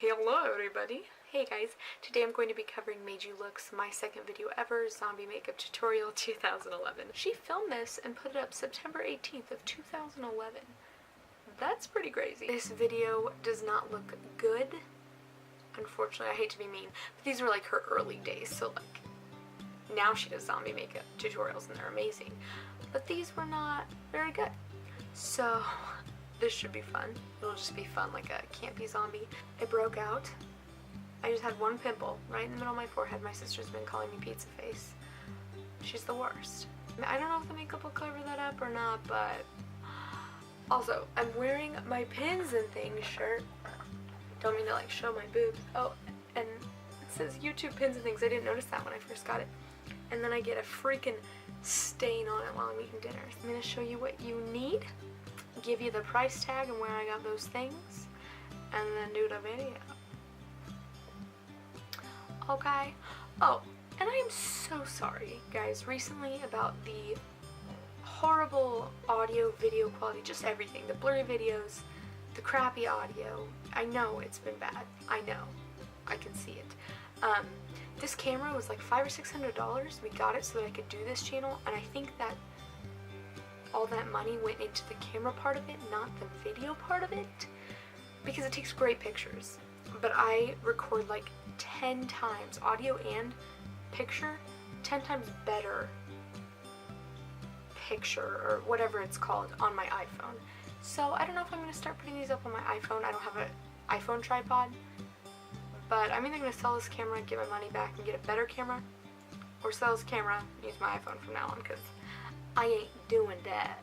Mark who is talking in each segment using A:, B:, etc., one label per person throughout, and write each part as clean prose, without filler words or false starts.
A: Hello everybody! Hey guys, today I'm going to be covering Madeyewlook's my second video ever, Zombie Makeup Tutorial 2011. She filmed this and put it up September 18th of 2011. That's pretty crazy. This video does not look good. Unfortunately, I hate to be mean, but these were like her early days, so like, now she does zombie makeup tutorials and they're amazing. But these were not very good. So, this should be fun. It'll just be fun, like a campy zombie. It broke out. I just had one pimple right in the middle of my forehead. My sister's been calling me pizza face. She's the worst. I don't know if the makeup will cover that up or not, but also, I'm wearing my pins and things shirt. Don't mean to like show my boobs. Oh, and it says YouTube pins and things. I didn't notice that when I first got it. And then I get a freaking stain on it while I'm eating dinner. I'm gonna show you what you need, give you the price tag and where I got those things, and then do the video. Okay. Oh, and I am so sorry, guys, recently about the horrible audio, video quality, just everything. The blurry videos, the crappy audio. I know it's been bad. I know. I can see it. This camera was like $500 or $600. We got it so that I could do this channel, and I think that all that money went into the camera part of it, not the video part of it, because it takes great pictures. But I record like 10 times, audio and picture, 10 times better picture, or whatever it's called, on my iPhone. So I don't know if I'm going to start putting these up on my iPhone. I don't have an iPhone tripod, but I'm either going to sell this camera, get my money back, and get a better camera, or sell this camera and use my iPhone from now on, because I ain't doing that.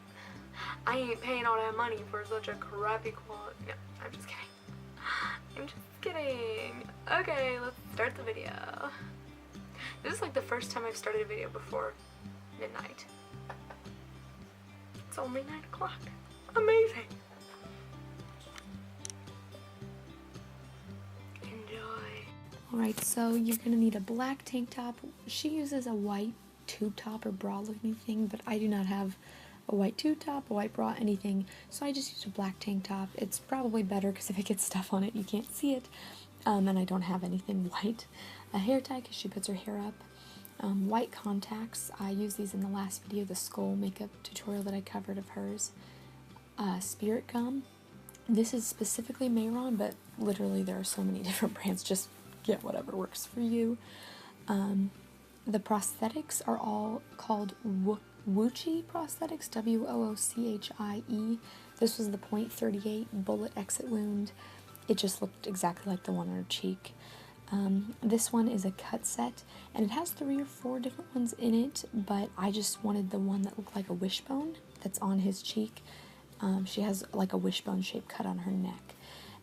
A: I ain't paying all that money for such a crappy quality. No, I'm just kidding. I'm just kidding. Okay, let's start the video. This is like the first time I've started a video before midnight. It's only 9 o'clock. Amazing. Enjoy. Alright, so you're gonna need a black tank top. She uses a white tube top or bra looking thing, but I do not have a white tube top, a white bra, anything, so I just used a black tank top. It's probably better because if it gets stuff on it you can't see it, and I don't have anything white. A hair tie because she puts her hair up. White contacts, I used these in the last video, the skull makeup tutorial that I covered of hers. Spirit gum. This is specifically Mayron, but literally there are so many different brands, just get whatever works for you. The prosthetics are all called Woochie prosthetics, W-O-O-C-H-I-E. This was the .38 bullet exit wound. It just looked exactly like the one on her cheek. This one is a cut set, and it has 3 or 4 different ones in it, but I just wanted the one that looked like a wishbone that's on his cheek. She has like a wishbone shaped cut on her neck.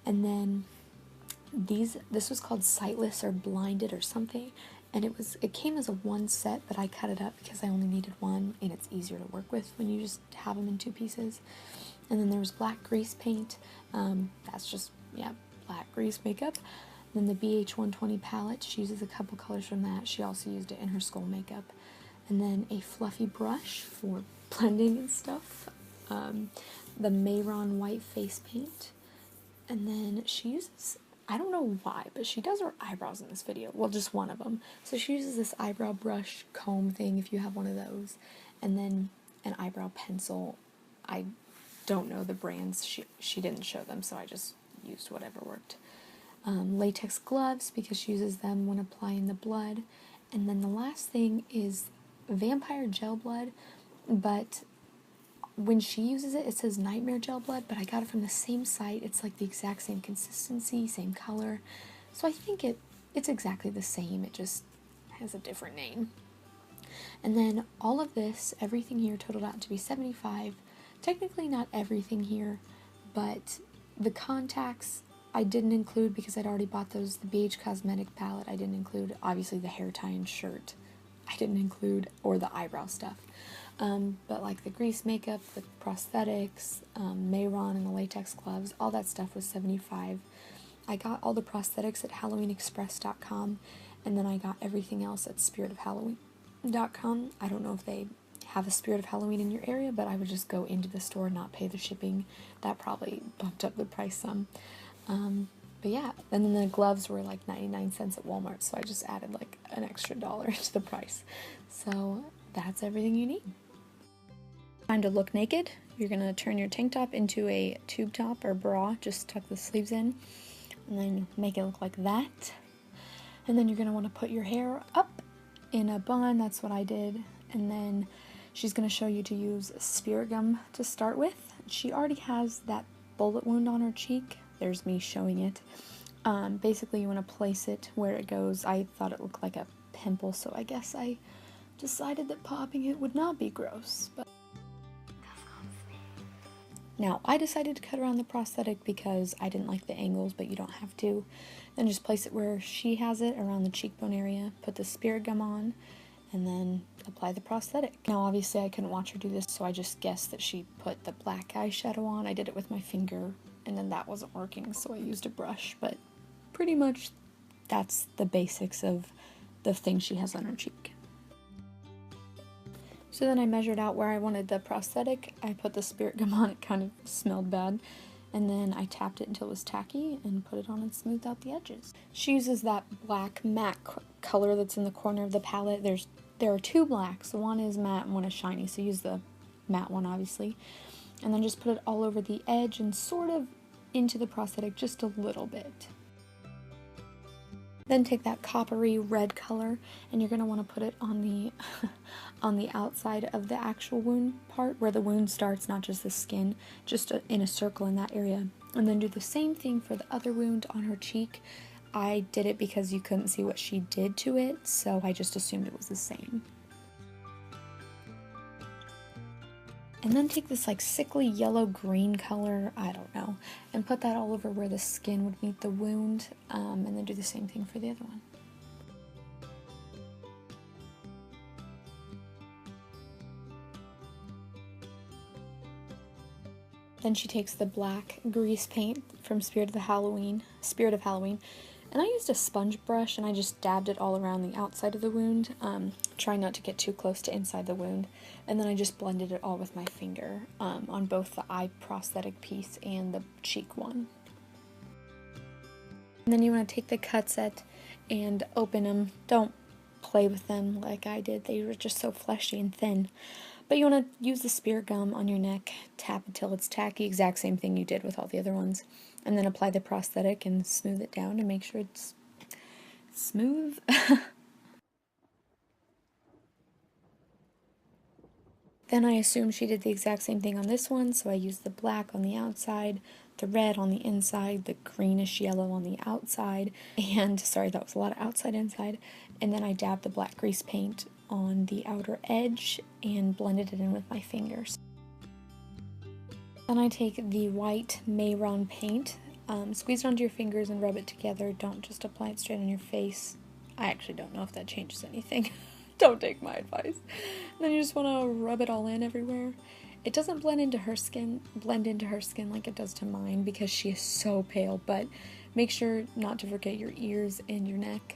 A: And then this was called Sightless or Blinded or something, and it came as a one set, but I cut it up because I only needed one, and it's easier to work with when you just have them in 2 pieces. And then there was black grease paint. That's just, yeah, black grease makeup. Then the BH120 palette, she uses a couple colors from that. She also used it in her skull makeup. And then a fluffy brush for blending and stuff. The Mayron white face paint. And then she uses, I don't know why, but she does her eyebrows in this video. Well, just one of them. So she uses this eyebrow brush comb thing, if you have one of those. And then an eyebrow pencil. I don't know the brands. She didn't show them, so I just used whatever worked. Latex gloves, because she uses them when applying the blood. And then the last thing is vampire gel blood, but when she uses it, it says nightmare gel blood, but I got it from the same site. It's like the exact same consistency, same color. So I think it's exactly the same. It just has a different name. And then all of this, everything here totaled out to be $75. Technically not everything here, but the contacts I didn't include because I'd already bought those. The BH Cosmetic palette I didn't include. Obviously the hair tie and shirt I didn't include, or the eyebrow stuff. But like the grease makeup, the prosthetics, Mayron and the latex gloves, all that stuff was $75. I got all the prosthetics at HalloweenExpress.com, and then I got everything else at SpiritOfHalloween.com. I don't know if they have a Spirit of Halloween in your area, but I would just go into the store and not pay the shipping. That probably bumped up the price some. But yeah, and then the gloves were like 99 cents at Walmart, so I just added like an extra $1 to the price. So that's everything you need. Time to look naked. You're gonna turn your tank top into a tube top or bra, just tuck the sleeves in, and then make it look like that. And then you're gonna wanna put your hair up in a bun, that's what I did. And then she's gonna show you to use spirit gum to start with. She already has that bullet wound on her cheek. There's me showing it. Basically you want to place it where it goes. I thought it looked like a pimple, so I guess I decided that popping it would not be gross. But now I decided to cut around the prosthetic because I didn't like the angles, but you don't have to. Then just place it where she has it, around the cheekbone area. Put the spirit gum on, and then apply the prosthetic. Now obviously I couldn't watch her do this, so I just guessed that she put the black eyeshadow on. I did it with my finger, and then that wasn't working, so I used a brush, but pretty much that's the basics of the thing she has on her cheek. So then I measured out where I wanted the prosthetic. I put the spirit gum on, it kind of smelled bad, and then I tapped it until it was tacky and put it on and smoothed out the edges. She uses that black matte color that's in the corner of the palette. There are two blacks, one is matte and one is shiny, so use the matte one obviously. And then just put it all over the edge and sort of into the prosthetic just a little bit. Then take that coppery red color and you're going to want to put it on the on the outside of the actual wound part, where the wound starts, not just the skin, just in a circle in that area. And then do the same thing for the other wound on her cheek. I did it because you couldn't see what she did to it, so I just assumed it was the same. And then take this like sickly yellow-green color, I don't know, and put that all over where the skin would meet the wound, and then do the same thing for the other one. Then she takes the black grease paint from Spirit of Halloween, and I used a sponge brush and I just dabbed it all around the outside of the wound, trying not to get too close to inside the wound, and then I just blended it all with my finger on both the eye prosthetic piece and the cheek one. And then you want to take the cut set and open them. Don't play with them like I did, they were just so fleshy and thin. But you want to use the spirit gum on your neck, tap until it's tacky, exact same thing you did with all the other ones. And then apply the prosthetic and smooth it down to make sure it's smooth. Then I assume she did the exact same thing on this one, so I used the black on the outside, the red on the inside, the greenish yellow on the outside, and, sorry, that was a lot of outside inside, and then I dabbed the black grease paint on the outer edge and blended it in with my fingers. Then I take the white Mayron paint, squeeze it onto your fingers and rub it together. Don't just apply it straight on your face. I actually don't know if that changes anything. Don't take my advice. And then you just want to rub it all in everywhere. It doesn't blend into her skin like it does to mine because she is so pale, but make sure not to forget your ears and your neck.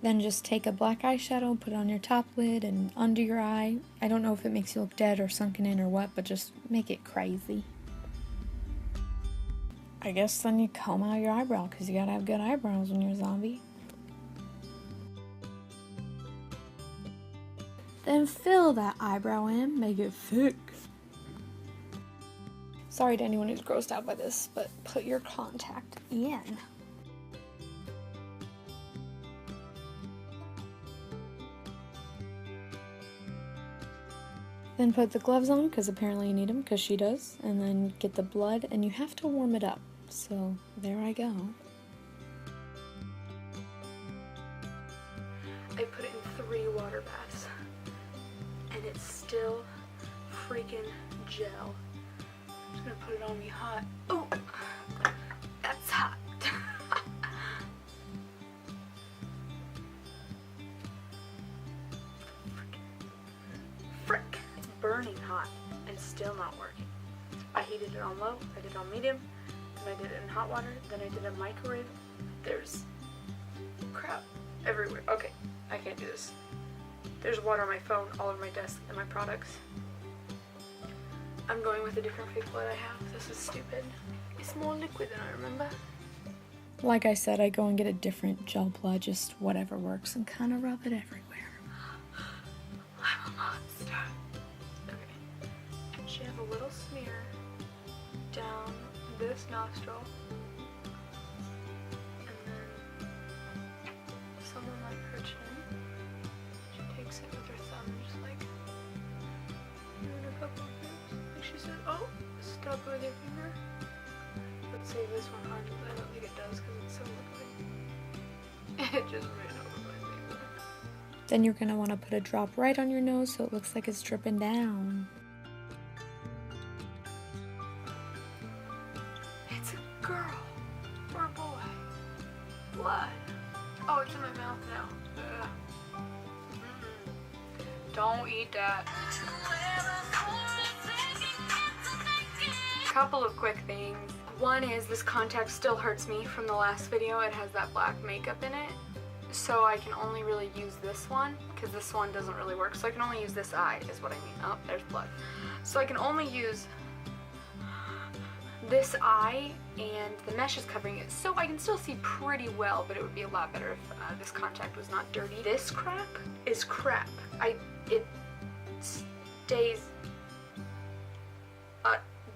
A: Then just take a black eyeshadow, put it on your top lid and under your eye. I don't know if it makes you look dead or sunken in or what, but just make it crazy. I guess then you comb out your eyebrow because you gotta have good eyebrows when you're a zombie. Then fill that eyebrow in, make it thick. Sorry to anyone who's grossed out by this, but put your contact in. Then put the gloves on, because apparently you need them, because she does, and then get the blood, and you have to warm it up. So, there I go. I put it in 3 water baths, and it's still freaking gel. I'm just gonna put it on me hot. Oh, that's hot. Frick. Burning hot and still not working. I heated it on low, I did it on medium, then I did it in hot water, then I did a microwave. There's crap everywhere. Okay, I can't do this. There's water on my phone, all over my desk, and my products. I'm going with a different fake blood I have. This is stupid. It's more liquid than I remember. Like I said, I go and get a different gel blood, just whatever works, and kind of rub it everywhere. I'm a monster. Okay. She has a little smear down this nostril. And then somewhere like her chin. She takes it with her thumb and just like doing a couple of things. Like she said, oh, stop with your finger. Let's save this one hard. I don't think it does because it's so liquid. It just ran over my finger. Then you're going to want to put a drop right on your nose so it looks like it's dripping down. It's a girl or a boy. Blood. Oh, it's in my mouth now. Don't eat that. Couple of quick things. One is this contact still hurts me from the last video. It has that black makeup in it. So I can only really use this one because this one doesn't really work. So I can only use this eye is what I mean. Oh, there's blood. So I can only use this eye and the mesh is covering it. So I can still see pretty well, but it would be a lot better if this contact was not dirty. This crap is crap. It stays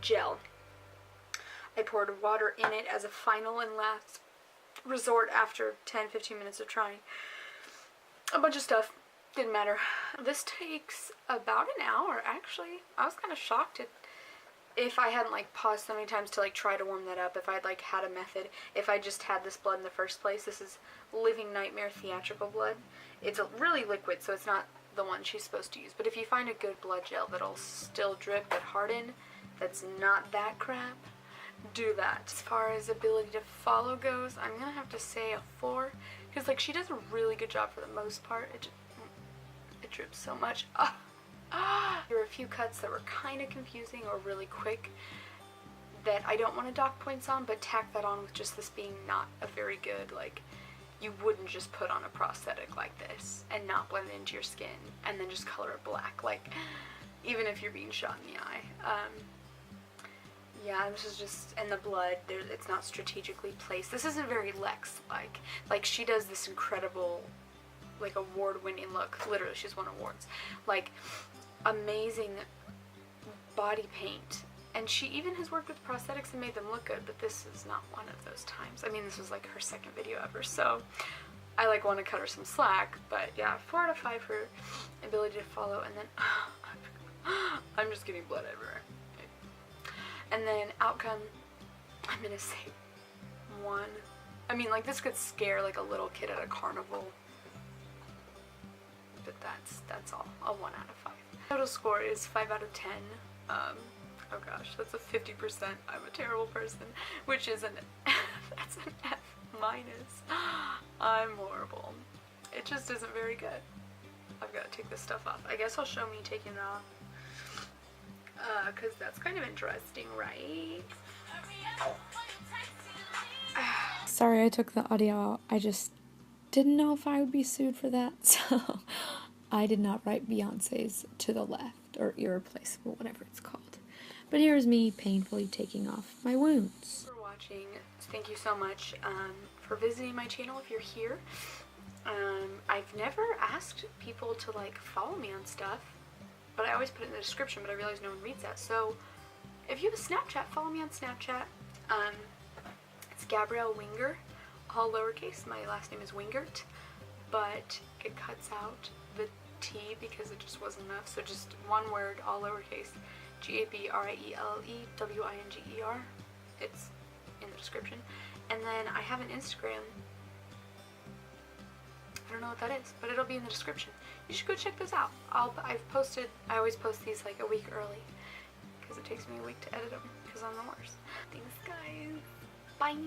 A: gel. I poured water in it as a final and last resort after 10-15 minutes of trying. A bunch of stuff. Didn't matter. This takes about an hour, actually. I was kind of shocked if I hadn't like paused so many times to like try to warm that up, if I'd like had a method, if I just had this blood in the first place. This is Living Nightmare theatrical blood. It's really liquid, so it's not the one she's supposed to use. But if you find a good blood gel that'll still drip but harden, that's not that crap, do that. As far as ability to follow goes, I'm gonna have to say a 4, because like she does a really good job for the most part. It drips so much. There were a few cuts that were kind of confusing or really quick that I don't want to dock points on, but tack that on with just this being not a very good, like, you wouldn't just put on a prosthetic like this and not blend it into your skin and then just color it black, like, even if you're being shot in the eye. Yeah, this is just, and the blood, it's not strategically placed. This isn't very Lex-like. Like, she does this incredible, like, award-winning look. Literally, she's won awards. Like, amazing body paint. And she even has worked with prosthetics and made them look good, but this is not one of those times. I mean, this was, like, her second video ever, so I, like, want to cut her some slack. But, yeah, 4 out of 5 for ability to follow, and then, I'm just getting blood everywhere. And then outcome, I'm gonna say 1. I mean, like, this could scare like a little kid at a carnival, but that's all. A 1 out of 5. Total score is 5 out of 10. Oh gosh, that's a 50%. I'm a terrible person, which is that's an F minus. I'm horrible. It just isn't very good. I've got to take this stuff off. I guess I'll show me taking it off. Because that's kind of interesting, right? Sorry I took the audio out. I just didn't know if I would be sued for that, so I did not write Beyonce's To the Left, or Irreplaceable, whatever it's called. But here's me painfully taking off my wounds. For watching, thank you so much for visiting my channel if you're here. I've never asked people to like follow me on stuff, but I always put it in the description, but I realize no one reads that. So if you have a Snapchat, follow me on Snapchat. It's Gabrielle Winger, all lowercase. My last name is Wingert, but it cuts out the T because it just wasn't enough. So just one word, all lowercase, GABRIELEWINGER. It's in the description. And then I have an Instagram. I don't know what that is, but it'll be in the description. You should go check this out. I always post these like a week early because it takes me a week to edit them because I'm the worst. Thanks guys. Bye.